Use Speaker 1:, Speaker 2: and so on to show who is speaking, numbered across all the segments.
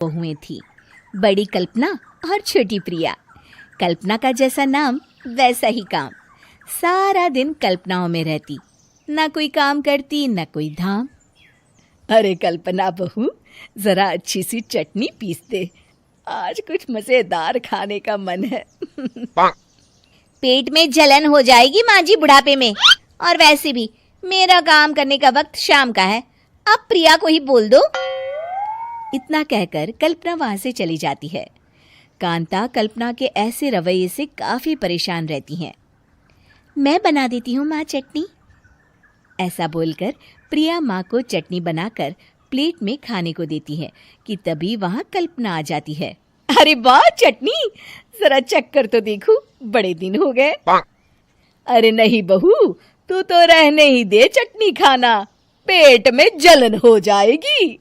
Speaker 1: बहुएं थी, बड़ी कल्पना और छोटी प्रिया। कल्पना का जैसा नाम वैसा ही काम। सारा दिन कल्पनाओं में रहती, ना कोई काम करती ना कोई धाम। अरे कल्पना बहू, जरा अच्छी सी चटनी पीस दे, आज कुछ मजेदार खाने का मन है।
Speaker 2: पेट में जलन हो जाएगी माँ जी बुढ़ापे में, और वैसे भी मेरा काम करने का वक्त शाम का है, अब प्रिया को ही बोल दो।
Speaker 1: इतना कहकर कल्पना वहां से चली जाती है। कांता कल्पना के ऐसे रवैये से काफी परेशान रहती हैं। मैं बना देती हूँ माँ चटनी, ऐसा बोलकर प्रिया माँ को चटनी बनाकर प्लेट में खाने को देती है कि तभी वहां कल्पना आ जाती है। अरे वाह चटनी, जरा चक्कर तो देखूं, बड़े दिन हो गए। अरे नहीं बहू, तू तो रहने ही दे चटनी खाना, पेट में जलन हो जाएगी।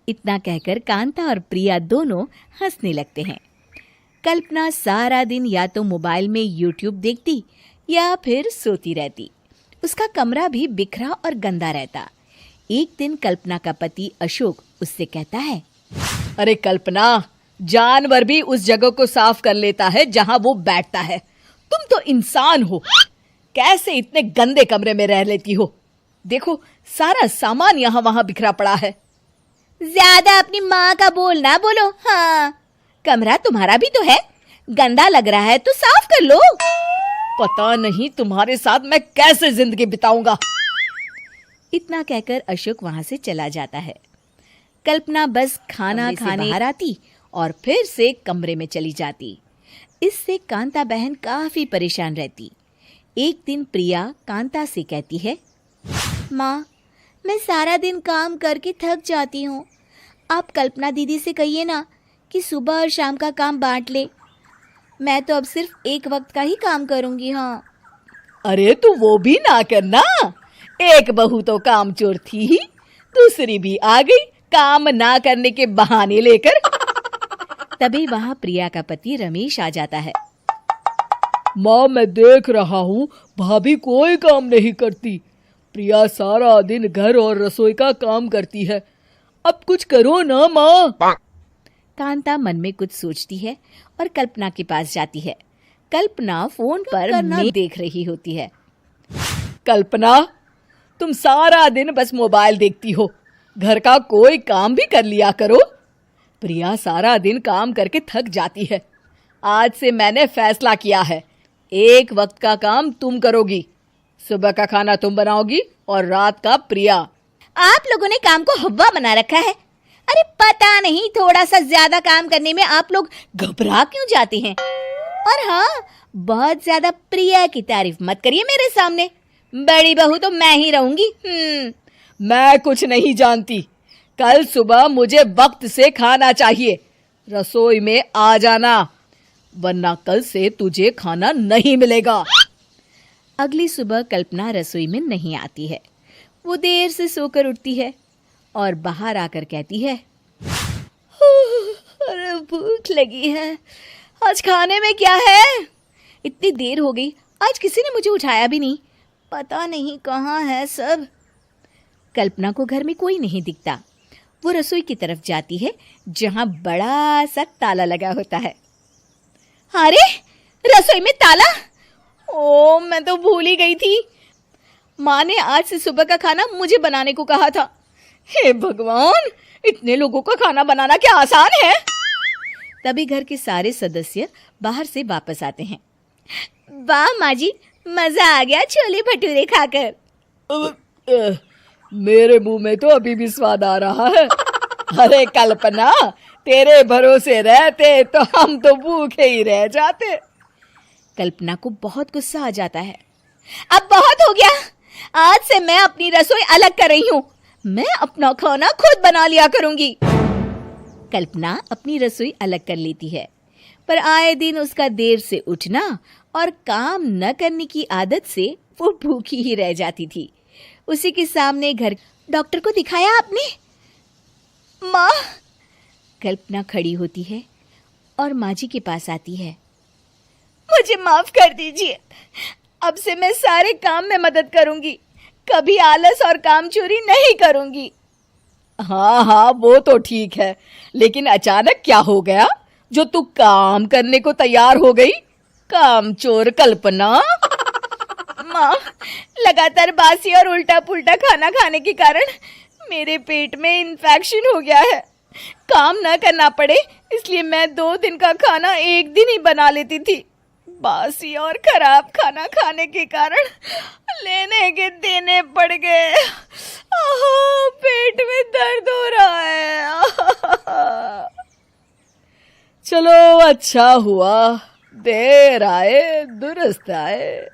Speaker 1: इतना कहकर कांता और प्रिया दोनों हंसने लगते हैं। कल्पना सारा दिन या तो मोबाइल में यूट्यूब देखती या फिर सोती रहती। उसका कमरा भी बिखरा और गंदा रहता। एक दिन कल्पना का पति अशोक उससे कहता है, अरे कल्पना, जानवर भी उस जगह को साफ कर लेता है जहां वो बैठता है, तुम तो इंसान हो, कैसे इतने गंदे कमरे में रह लेती हो? देखो सारा सामान यहाँ वहां बिखरा पड़ा है।
Speaker 2: ज्यादा अपनी माँ का बोल ना बोलो। हाँ, कमरा तुम्हारा भी तो है, गंदा लग रहा है तो साफ कर लो।
Speaker 1: पता नहीं तुम्हारे साथ मैं कैसे जिंदगी बिताऊंगा। इतना कहकर अशोक वहां से चला जाता है। कल्पना बस खाना खाने बाहर आती और फिर से कमरे में चली जाती। इससे कांता बहन काफी परेशान रहती। एक दिन प्रिया कांता से कहती है,
Speaker 2: माँ, मैं सारा दिन काम करके थक जाती हूँ, आप कल्पना दीदी से कहिए ना कि सुबह और शाम का काम बांट ले, मैं तो अब सिर्फ एक वक्त का ही काम करूँगी। हाँ।
Speaker 1: अरे तू वो भी ना करना, एक बहू तो कामचोर थी ही, दूसरी भी आ गई काम ना करने के बहाने लेकर। तभी वहां प्रिया का पति रमेश आ जाता है।
Speaker 3: माँ, मैं देख रहा हूँ भाभी कोई काम नहीं करती, प्रिया सारा दिन घर और रसोई का काम करती है, अब कुछ करो ना माँ।
Speaker 1: कांता मन में कुछ सोचती है और कल्पना के पास जाती है। कल्पना फोन पर मेल देख रही होती है। कल्पना, तुम सारा दिन बस मोबाइल देखती हो, घर का कोई काम भी कर लिया करो। प्रिया सारा दिन काम करके थक जाती है। आज से मैंने फैसला किया है, एक वक्त का काम तुम करोगी, सुबह का खाना तुम बनाओगी और रात का प्रिया।
Speaker 2: आप लोगों ने काम को हव्वा बना रखा है। अरे पता नहीं थोड़ा सा ज्यादा काम करने में आप लोग घबरा क्यों जाते हैं। और हाँ, बहुत ज्यादा प्रिया की तारीफ मत करिए मेरे सामने, बड़ी बहू तो मैं ही रहूंगी।
Speaker 1: मैं कुछ नहीं जानती, कल सुबह मुझे वक्त से खाना चाहिए, रसोई में आ जाना, वरना कल से तुझे खाना नहीं मिलेगा। अगली सुबह कल्पना रसोई में नहीं आती है। वो देर से सोकर उठती है और बाहर आकर कहती है, अरे भूख लगी है, आज खाने में क्या है? इतनी देर हो गई, आज किसी ने मुझे उठाया भी नहीं, पता नहीं कहाँ है सब। कल्पना को घर में कोई नहीं दिखता। वो रसोई की तरफ जाती है जहां बड़ा सा ताला लगा होता है। अरे रसोई में ताला! ओ, मैं तो भूल ही गई थी। माँ ने आज से सुबह का खाना मुझे बनाने को कहा था। हे भगवान, इतने लोगों का खाना बनाना क्या आसान है? तभी घर के सारे सदस्य बाहर से वापस आते हैं।
Speaker 2: वाह माँ जी, मजा आ गया छोले भटूरे खाकर।
Speaker 3: मेरे मुंह में तो अभी भी स्वाद आ रहा है।
Speaker 1: अरे कल्पना, तेरे भरोसे रहते तो हम तो भूखे ही रह जाते। कल्पना को बहुत गुस्सा आ जाता है।
Speaker 2: अब बहुत हो गया, आज से मैं अपनी रसोई अलग कर रही हूँ, मैं अपना खाना खुद बना लिया करूंगी।
Speaker 1: कल्पना अपनी रसोई अलग कर लेती है, पर आए दिन उसका देर से उठना और काम न करने की आदत से वो भूखी ही रह जाती थी। उसी के सामने घर। डॉक्टर को दिखाया आपने?
Speaker 2: माँ,
Speaker 1: कल्पना खड़ी होती है और माँ जी के पास आती है।
Speaker 2: मुझे माफ कर दीजिए, अब से मैं सारे काम में मदद करूंगी,
Speaker 1: कभी आलस और काम चोरी नहीं करूंगी।
Speaker 3: हाँ हाँ, वो तो ठीक है, लेकिन अचानक क्या हो गया जो तू काम करने को तैयार हो गई? कामचोर कल्पना।
Speaker 1: माँ, लगातार बासी और उल्टा पुल्टा खाना खाने के कारण मेरे पेट में इन्फेक्शन हो गया है। काम न करना पड़े इसलिए मैं 2 दिन का खाना एक दिन ही बना लेती थी। बासी और खराब खाना खाने के कारण लेने के देने पड़ गए। पेट में दर्द हो रहा है।
Speaker 3: चलो अच्छा हुआ, देर आए दुरुस्त आए।